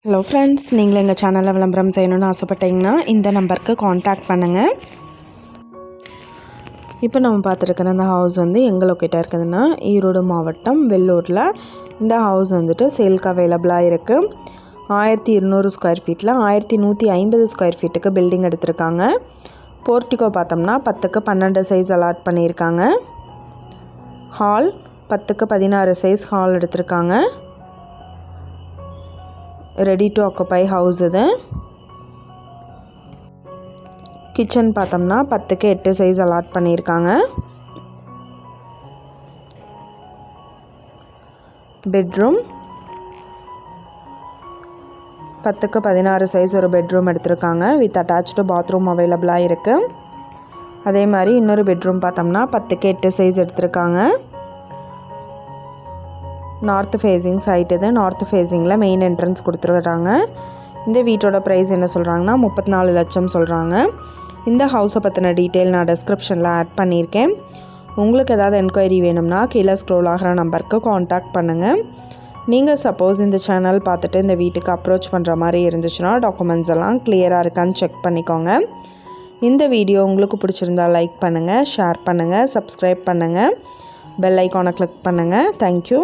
Hello friends, நீங்கள் எங்கள் சேனலில் விளம்பரம் செய்யணும்னு ஆசைப்பட்டீங்கன்னா இந்த நம்பருக்கு காண்டாக்ட் பண்ணுங்கள். இப்போ நம்ம பார்த்துருக்கிற இந்த ஹவுஸ் எங்கே லொக்கேட்டாக இருக்குதுன்னா ஈரோடு மாவட்டம் வெள்ளூரில். இந்த ஹவுஸ் சேலுக்கு அவைலபிளாக இருக்குது. 1200 ஸ்கொயர் ஃபீட்டில் 1150 ஸ்கொயர் ஃபீட்டுக்கு பில்டிங் எடுத்திருக்காங்க. போர்ட்டிகோ பார்த்தோம்னா 10க்கு 12 சைஸ் அலாட் பண்ணியிருக்காங்க. ஹால் 10க்கு 16 சைஸ் ஹால் எடுத்திருக்காங்க. ரெடி டு ஆக்குபை ஹவுஸ் இது. கிச்சன் பார்த்தோம்னா 10க்கு 8 சைஸ் அலாட் பண்ணியிருக்காங்க. பெட்ரூம் 10க்கு 16 சைஸ் ஒரு பெட்ரூம் எடுத்திருக்காங்க. வித் அட்டாச்டு பாத்ரூம் அவைலபிளாக இருக்குது. அதே மாதிரி இன்னொரு பெட்ரூம் பார்த்தோம்னா 10க்கு 8 சைஸ் எடுத்திருக்காங்க. நார்த் ஃபேஸிங் சைட் இது. நார்த் ஃபேஸிங்கில் மெயின் என்ட்ரன்ஸ் கொடுத்துருக்குறாங்க. இந்த வீட்டோட ப்ரைஸ் என்ன சொல்கிறாங்கன்னா 34 லட்சம் சொல்கிறாங்க. இந்த ஹவுஸை பற்றின டீட்டெயில் நான் டிஸ்கிரிப்ஷனில் ஆட் பண்ணியிருக்கேன். உங்களுக்கு ஏதாவது என்கொயரி வேணும்னா கீழே ஸ்க்ரோல் ஆகிற நம்பருக்கு காண்டாக்ட் பண்ணுங்கள். நீங்கள் சப்போஸ் இந்த சேனல் பார்த்துட்டு இந்த வீட்டுக்கு அப்ரோச் பண்ணுற மாதிரி இருந்துச்சுன்னா டாக்குமெண்ட்ஸ் எல்லாம் கிளியராக இருக்கான்னு செக் பண்ணிக்கோங்க. இந்த வீடியோ உங்களுக்கு பிடிச்சிருந்தால் லைக் பண்ணுங்கள், ஷேர் பண்ணுங்கள், சப்ஸ்கிரைப் பண்ணுங்கள், பெல் ஐக்கானை கிளிக் பண்ணுங்கள். தேங்க்யூ.